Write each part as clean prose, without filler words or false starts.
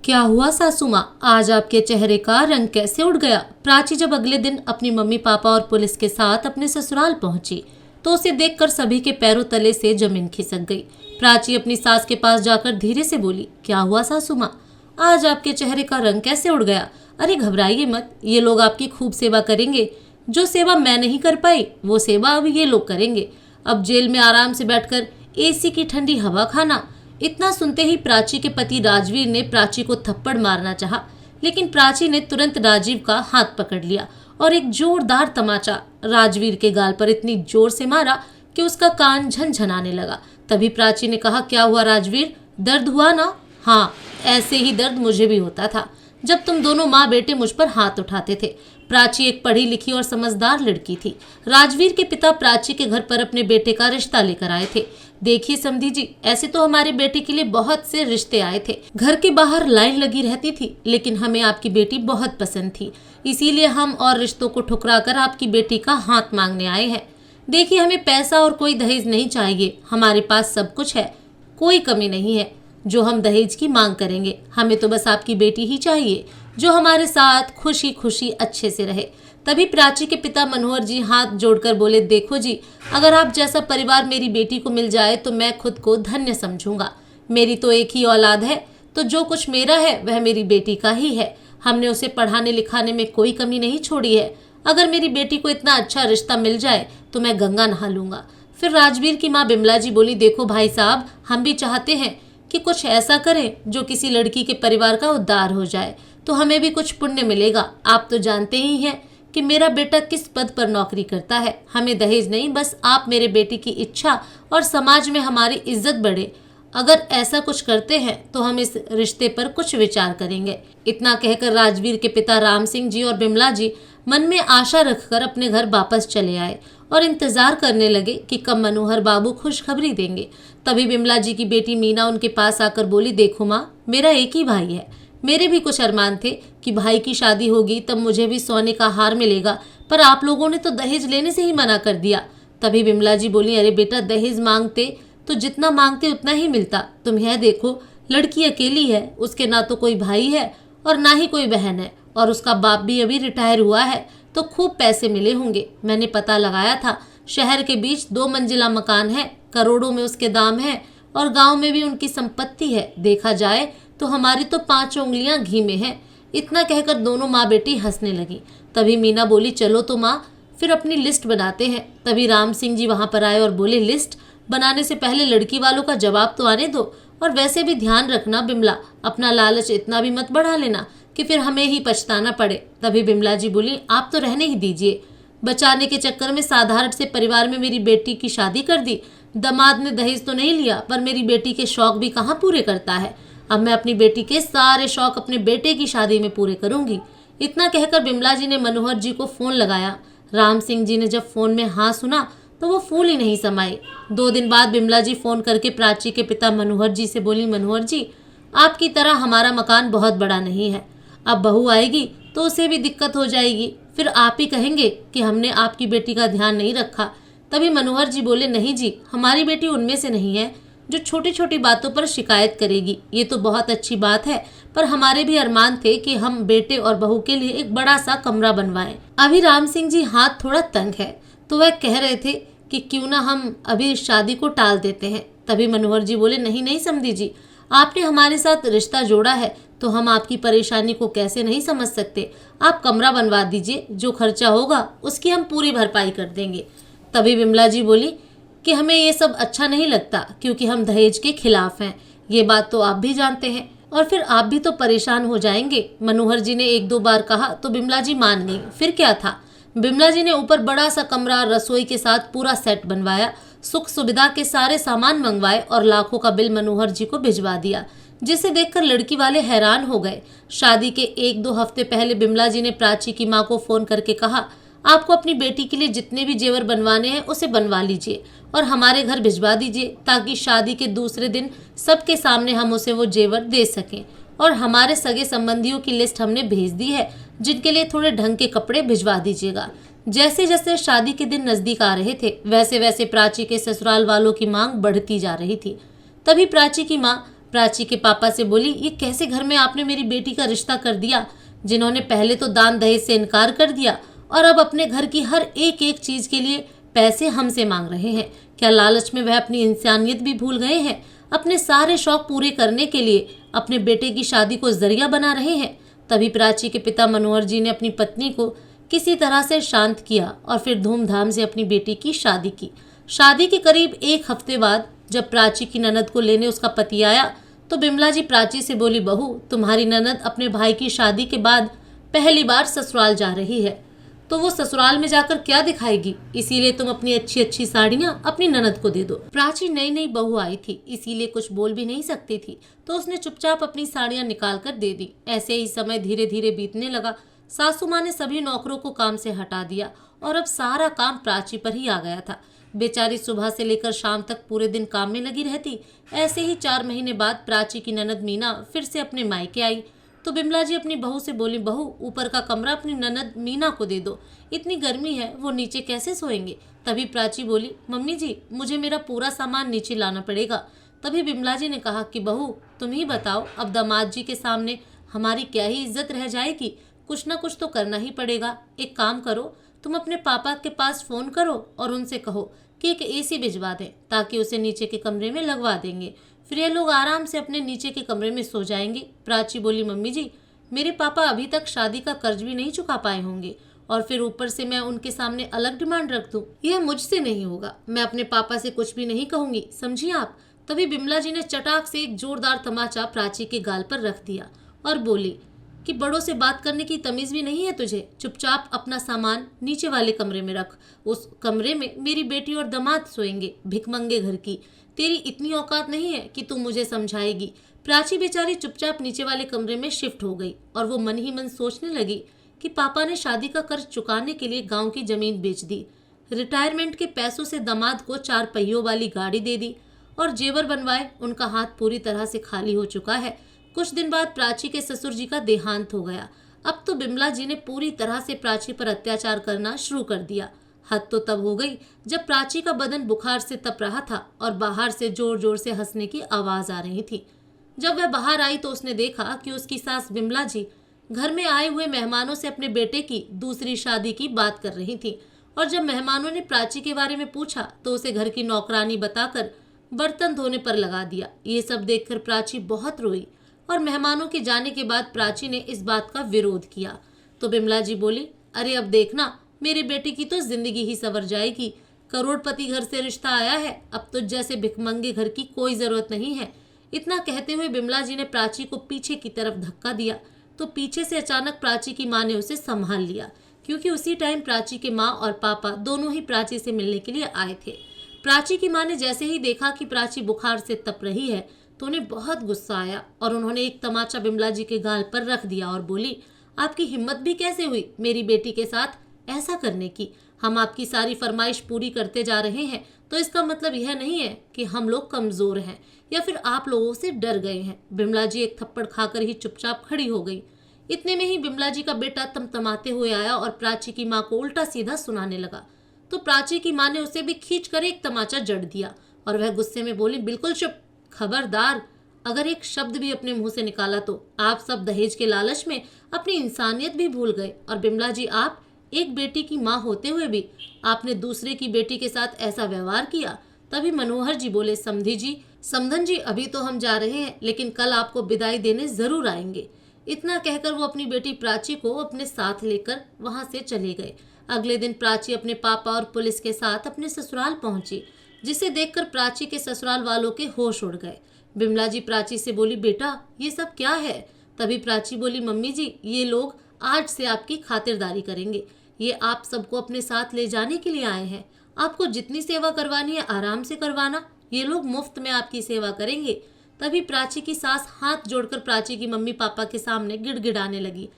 क्या हुआ सासू माँ, आज आपके चेहरे का रंग कैसे उड़ गया। प्राची जब अगले दिन अपनी मम्मी पापा और पुलिस के साथ अपने ससुराल पहुंची तो उसे देखकर सभी के पैरों तले से जमीन खिसक गई। प्राची अपनी सास के पास जाकर धीरे से बोली, क्या हुआ सासू माँ, आज आपके चेहरे का रंग कैसे उड़ गया। अरे घबराइए मत, ये लोग आपकी खूब सेवा करेंगे। जो सेवा मैं नहीं कर पाई वो सेवा अब ये लोग करेंगे। अब जेल में आराम से बैठकर एसी की ठंडी हवा खाना। इतना सुनते ही प्राची के पति राजवीर ने प्राची को थप्पड़ मारना चाहा, लेकिन प्राची ने तुरंत राजीव का हाथ पकड़ लिया और एक जोरदार तमाचा राजवीर के गाल पर इतनी जोर से मारा कि उसका कान झनझनाने लगा। तभी प्राची ने कहा, क्या हुआ राजवीर, दर्द हुआ ना। हाँ, ऐसे ही दर्द मुझे भी होता था जब तुम दोनों माँ बेटे मुझ पर हाथ उठाते थे। प्राची एक पढ़ी लिखी और समझदार लड़की थी। राजवीर के पिता प्राची के घर पर अपने बेटे का रिश्ता लेकर आए थे। देखिए समधी जी, ऐसे तो हमारे बेटे के लिए बहुत से रिश्ते आए थे, घर के बाहर लाइन लगी रहती थी, लेकिन हमें आपकी बेटी बहुत पसंद थी, इसीलिए हम और रिश्तों को ठुकरा कर आपकी बेटी का हाथ मांगने आए हैं। देखिए, हमें पैसा और कोई दहेज नहीं चाहिए, हमारे पास सब कुछ है, कोई कमी नहीं है जो हम दहेज की मांग करेंगे। हमें तो बस आपकी बेटी ही चाहिए जो हमारे साथ खुशी खुशी अच्छे से रहे। तभी प्राची के पिता मनोहर जी हाथ जोड़कर बोले, देखो जी, अगर आप जैसा परिवार मेरी बेटी को मिल जाए तो मैं खुद को धन्य समझूंगा। मेरी तो एक ही औलाद है, तो जो कुछ मेरा है वह मेरी बेटी का ही है। हमने उसे पढ़ाने लिखाने में कोई कमी नहीं छोड़ी है। अगर मेरी बेटी को इतना अच्छा रिश्ता मिल जाए तो मैं गंगा नहा लूंगा। फिर राजवीर की माँ बिमला जी बोली, देखो भाई साहब, हम भी चाहते हैं कि कुछ ऐसा करें जो किसी लड़की के परिवार का उद्धार हो जाए, तो हमें भी कुछ पुण्य मिलेगा। आप तो जानते ही हैं कि मेरा बेटा किस पद पर नौकरी करता है। हमें दहेज नहीं, बस आप मेरे बेटे की इच्छा और समाज में हमारी इज्जत बढ़े, अगर ऐसा कुछ करते हैं तो हम इस रिश्ते पर कुछ विचार करेंगे। इतना कहकर राजवीर के पिता राम सिंह जी और बिमला जी मन में आशा रखकर अपने घर वापस चले आए और इंतजार करने लगे कि कब मनोहर बाबू खुशखबरी देंगे। तभी बिमला जी की बेटी मीना उनके पास आकर बोली, देखो माँ, मेरा एक ही भाई है, मेरे भी कुछ अरमान थे कि भाई की शादी होगी तब मुझे भी सोने का हार मिलेगा, पर आप लोगों ने तो दहेज लेने से ही मना कर दिया। तभी बिमला जी बोली, अरे बेटा, दहेज मांगते तो जितना मांगते उतना ही मिलता। तुम यह देखो, लड़की अकेली है, उसके ना तो कोई भाई है और ना ही कोई बहन है, और उसका बाप भी अभी रिटायर हुआ है, तो खूब पैसे मिले होंगे। मैंने पता लगाया था, शहर के बीच 2 मंजिला मकान है, करोड़ों में उसके दाम है, और गांव में भी उनकी संपत्ति है। देखा जाए तो हमारी तो 5 उंगलियां घी में है। इतना कहकर दोनों माँ बेटी हंसने लगी। तभी मीना बोली, चलो तो माँ, फिर अपनी लिस्ट बनाते हैं। तभी राम सिंह जी वहां पर आए और बोले, लिस्ट बनाने से पहले लड़की वालों का जवाब तो आने दो, और वैसे भी ध्यान रखना बिमला, अपना लालच इतना भी मत बढ़ा लेना कि फिर हमें ही पछताना पड़े। तभी बिमला जी बोली, आप तो रहने ही दीजिए, बचाने के चक्कर में साधारण से परिवार में मेरी बेटी की शादी कर दी। दामाद ने दहेज तो नहीं लिया, पर मेरी बेटी के शौक भी कहाँ पूरे करता है। अब मैं अपनी बेटी के सारे शौक अपने बेटे की शादी में पूरे करूंगी। इतना कहकर बिमला जी ने मनोहर जी को फोन लगाया। राम सिंह जी ने जब फोन में हाँ सुना तो वो फूल ही नहीं समाए। 2 दिन बाद बिमला जी फोन करके प्राची के पिता मनोहर जी से बोली, मनोहर जी, आपकी तरह हमारा मकान बहुत बड़ा नहीं है, अब बहू आएगी तो उसे भी दिक्कत हो जाएगी, फिर आप ही कहेंगे कि हमने आपकी बेटी का ध्यान नहीं रखा। तभी मनोहर जी बोले, नहीं जी, हमारी बेटी उनमें से नहीं है जो छोटी छोटी बातों पर शिकायत करेगी। ये तो बहुत अच्छी बात है, पर हमारे भी अरमान थे कि हम बेटे और बहू के लिए एक बड़ा सा कमरा बनवाएं। अभी राम सिंह जी हाथ थोड़ा तंग है, तो वह कह रहे थे कि क्यों ना हम अभी इस शादी को टाल देते हैं। तभी मनोहर जी बोले, नहीं नहीं समधी जी, आपने हमारे साथ रिश्ता जोड़ा है तो हम आपकी परेशानी को कैसे नहीं समझ सकते। आप कमरा बनवा दीजिए, जो खर्चा होगा उसकी हम पूरी भरपाई कर देंगे। तभी बिमला जी बोली कि हमें ये सब अच्छा नहीं लगता, क्योंकि हम दहेज के खिलाफ हैं, ये बात तो आप भी जानते हैं, और फिर आप भी तो परेशान हो जाएंगे। मनोहर जी ने 1-2 बार कहा तो बिमला जी मान गई। फिर क्या था, बिमला जी ने ऊपर बड़ा सा कमरा, रसोई के साथ पूरा सेट बनवाया, सुख सुविधा के सारे सामान मंगवाए और लाखों का बिल मनोहर जी को भिजवा दिया, जिसे देखकर लड़की वाले हैरान हो गए। शादी के 1-2 हफ्ते पहले बिमला जी ने प्राची की माँ को फोन करके कहा, आपको अपनी बेटी के लिए जितने भी जेवर बनवाने हैं उसे बनवा लीजिए और हमारे घर भिजवा दीजिए, ताकि शादी के दूसरे दिन सबके सामने हम उसे वो जेवर दे सकें। और हमारे सगे संबंधियों की लिस्ट हमने भेज दी है, जिनके लिए थोड़े ढंग के कपड़े भिजवा दीजिएगा। जैसे जैसे शादी के दिन नजदीक आ रहे थे, वैसे वैसे प्राची के ससुराल वालों की मांग बढ़ती जा रही थी। तभी प्राची की माँ प्राची के पापा से बोली, ये कैसे घर में आपने मेरी बेटी का रिश्ता कर दिया, जिन्होंने पहले तो दान दहेज से इनकार कर दिया और अब अपने घर की हर एक एक चीज के लिए पैसे हमसे मांग रहे हैं। क्या लालच में वह अपनी इंसानियत भी भूल गए हैं? अपने सारे शौक पूरे करने के लिए अपने बेटे की शादी को जरिया बना रहे हैं। तभी प्राची के पिता मनोहर जी ने अपनी पत्नी को किसी तरह से शांत किया और फिर धूमधाम से अपनी बेटी की शादी की। शादी के करीब एक हफ्ते बाद जब प्राची की ननद को लेने उसका पति आया तो बिमला जी प्राची से बोली, बहू, तुम्हारी ननद अपने भाई की शादी के बाद पहली बार ससुराल जा रही है, तो वो ससुराल में जाकर क्या दिखाएगी, इसीलिए तुम अपनी अच्छी अच्छी साड़ियां अपनी ननद को दे दो। प्राची नई नई बहू आई थी, इसीलिए कुछ बोल भी नहीं सकती थी, तो उसने चुपचाप अपनी साड़ियां निकाल कर दे दी। ऐसे ही समय धीरे धीरे बीतने लगा। सासू माँ ने सभी नौकरों को काम से हटा दिया और अब सारा काम प्राची पर ही आ गया था। बेचारी सुबह से लेकर शाम तक पूरे दिन काम में लगी रहती। ऐसे ही 4 महीने बाद प्राची की ननद मीना फिर से अपने मायके आई तो बिमला जी अपनी बहू से बोली, बहू, ऊपर का कमरा अपनी ननद मीना को दे दो, इतनी गर्मी है, वो नीचे कैसे सोएंगे। तभी प्राची बोली, मम्मी जी, मुझे मेरा पूरा सामान नीचे लाना पड़ेगा। तभी बिमला जी ने कहा कि बहू, तुम ही बताओ, अब दामाद जी के सामने हमारी क्या ही इज्जत रह जाएगी, कुछ ना कुछ तो करना ही पड़ेगा। एक काम करो, तुम अपने पापा के पास फोन करो और उनसे कहो कि एक एसी भिजवा दें, ताकि उसे नीचे के कमरे में लगवा देंगे, फिर ये लोग आराम से अपने नीचे के कमरे में सो जाएंगे। प्राची बोली, मम्मी जी, मेरे पापा अभी तक शादी का कर्ज भी नहीं चुका पाए होंगे और फिर ऊपर से मैं उनके सामने अलग डिमांड रख दूं, यह मुझसे नहीं होगा। मैं अपने पापा से कुछ भी नहीं कहूंगी, समझिए आप। तभी बिमला जी ने चटाक से एक जोरदार तमाचा प्राची के गाल पर रख दिया और बोली कि बड़ों से बात करने की तमीज भी नहीं है तुझे, चुपचाप अपना सामान नीचे वाले कमरे में रख। उस कमरे में मेरी बेटी और दामाद सोएंगे, भिखमंगे घर की। तेरी इतनी औकात नहीं है कि तू मुझे समझाएगी। प्राची बेचारी चुपचाप नीचे वाले कमरे में शिफ्ट हो गई और वो मन ही मन सोचने लगी कि पापा ने शादी का कर्ज चुकाने के लिए गांव की जमीन बेच दी, रिटायरमेंट के पैसों से दामाद को 4 पहियों वाली गाड़ी दे दी और जेवर बनवाए। उनका हाथ पूरी तरह से खाली हो चुका है। कुछ दिन बाद प्राची के ससुर जी का देहांत हो गया। अब तो बिमला जी ने पूरी तरह से प्राची पर अत्याचार करना शुरू कर दिया। हद तो तब हो गई जब प्राची का बदन बुखार से तप रहा था और बाहर से जोर जोर से हंसने की आवाज आ रही थी। जब वह बाहर आई तो उसने देखा कि उसकी सास बिमला जी घर में आए हुए मेहमानों से अपने बेटे की दूसरी शादी की बात कर रही थी। और जब मेहमानों ने प्राची के बारे में पूछा तो उसे घर की नौकरानी बताकर बर्तन धोने पर लगा दिया। ये सब देखकर प्राची बहुत रोई और मेहमानों के जाने के बाद प्राची ने इस बात का विरोध किया। तो बिमला जी बोली, अरे अब देखना, मेरी बेटी की तो जिंदगी ही संवर जाएगी। करोड़पति घर से रिश्ता आया है, अब तो जैसे भिखमंगे घर की कोई जरूरत नहीं है। इतना कहते हुए बिमला जी ने प्राची को पीछे की तरफ धक्का दिया तो पीछे से अचानक प्राची की माँ ने उसे संभाल लिया, क्योंकि उसी टाइम प्राची के माँ और पापा दोनों ही प्राची से मिलने के लिए आए थे। प्राची की माँ ने जैसे ही देखा कि प्राची बुखार से तप रही है तो उन्हें बहुत गुस्सा आया और उन्होंने एक तमाचा बिमला जी के गाल पर रख दिया और बोली, आपकी हिम्मत भी कैसे हुई मेरी बेटी के साथ ऐसा करने की। हम आपकी सारी फरमाइश पूरी करते जा रहे हैं तो इसका मतलब यह नहीं है कि हम लोग कमजोर हैं या फिर आप लोगों से डर गए हैं। बिमला जी एक थप्पड़ खाकर ही चुपचाप खड़ी हो गई। इतने में ही बिमला जी का बेटा तमतमाते हुए आया और प्राची की माँ को उल्टा सीधा सुनाने लगा। तो प्राची की माँ ने उसे भी खींच कर एक तमाचा जड़ दिया और वह गुस्से में बोली, बिल्कुल चुप, खबरदार, अगर एक शब्द भी अपने मुंह से निकाला तो आप सब दहेज के लालच में अपनी इंसानियत भी भूल गए। और बिमला जी, आप एक बेटी की माँ होते हुए भी आपने दूसरे की बेटी के साथ ऐसा व्यवहार किया। तभी मनोहर जी बोले, समधन जी, अभी तो हम जा रहे हैं, लेकिन कल आपको विदाई देने जरूर आएंगे। इतना कहकर वो अपनी बेटी प्राची को अपने साथ लेकर वहां से चले गए। अगले दिन प्राची अपने पापा और पुलिस के साथ अपने ससुराल पहुंची, जिसे देखकर प्राची के ससुराल वालों के होश उड़ गए। बिमला जी प्राची से बोली, बेटा ये सब क्या है। तभी प्राची बोली, मम्मी जी, ये लोग आज से आपकी खातिरदारी करेंगे, ये आप सबको अपने साथ ले जाने के लिए आए हैं। आपको जितनी सेवा करवानी है आराम से करवाना, ये लोग मुफ्त में आपकी सेवा करेंगे। तभी प्राची की सास हाथ जोड़कर प्राची की मम्मी पापा के सामने गिड़गिड़ाने लगी,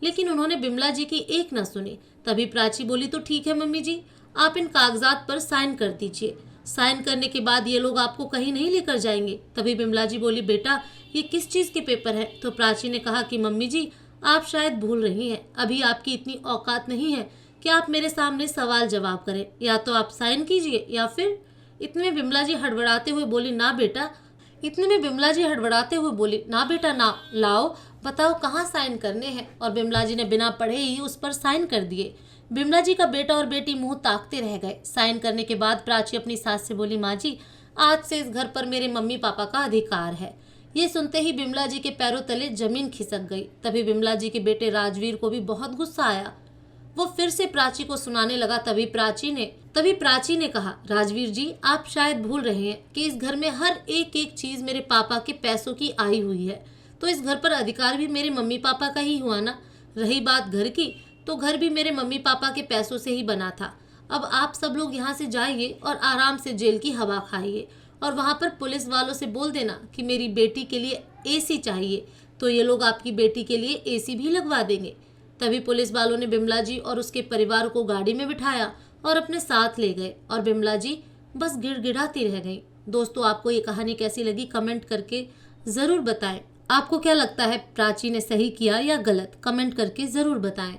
लेकिन उन्होंने बिमला जी की एक न सुनी। तभी प्राची बोली, तो ठीक है मम्मी जी, आप इन कागजात पर साइन कर दीजिए। साइन करने के बाद ये लोग आपको कहीं नहीं लेकर जाएंगे। तभी बिमला जी बोली, बेटा ये किस चीज़ के पेपर है। तो प्राची ने कहा कि मम्मी जी, आप शायद भूल रही हैं, अभी आपकी इतनी औकात नहीं है कि आप मेरे सामने सवाल जवाब करें, या तो आप साइन कीजिए या फिर। इतने बिमला जी हड़बड़ाते हुए बोली, ना बेटा, इतने में बिमला जी हड़बड़ाते हुए बोली, ना बेटा ना, लाओ, बताओ कहाँ साइन करने हैं। और बिमला जी ने बिना पढ़े ही उस पर साइन कर दिए। बिमला जी का बेटा और बेटी मुंह ताकते रह गए। साइन करने के बाद प्राची अपनी सास से बोली, माँ जी, आज से इस घर पर मेरे मम्मी पापा का अधिकार है। ये सुनते ही बिमला जी के पैरों तले जमीन खिसक गई। तभी बिमला जी के बेटे राजवीर को भी बहुत गुस्सा आया। वो फिर से प्राची को सुनाने लगा। तभी प्राची ने कहा, राजवीर जी, आप शायद भूल रहे हैं कि इस घर में हर एक एक चीज मेरे पापा के पैसों की आई हुई है, तो इस घर पर अधिकार भी मेरे मम्मी पापा का ही हुआ ना। रही बात घर की, तो घर भी मेरे मम्मी पापा के पैसों से ही बना था। अब आप सब लोग यहाँ से जाइए और आराम से जेल की हवा खाइए, और वहाँ पर पुलिस वालों से बोल देना कि मेरी बेटी के लिए एसी चाहिए, तो ये लोग आपकी बेटी के लिए एसी भी लगवा देंगे। तभी पुलिस वालों ने बिमला जी और उसके परिवार को गाड़ी में बिठाया और अपने साथ ले गए, और बिमला जी बस गिड़गिड़ाती रह गई। दोस्तों, आपको ये कहानी कैसी लगी कमेंट करके ज़रूर बताएं। आपको क्या लगता है, प्राची ने सही किया या गलत? कमेंट करके ज़रूर बताएं।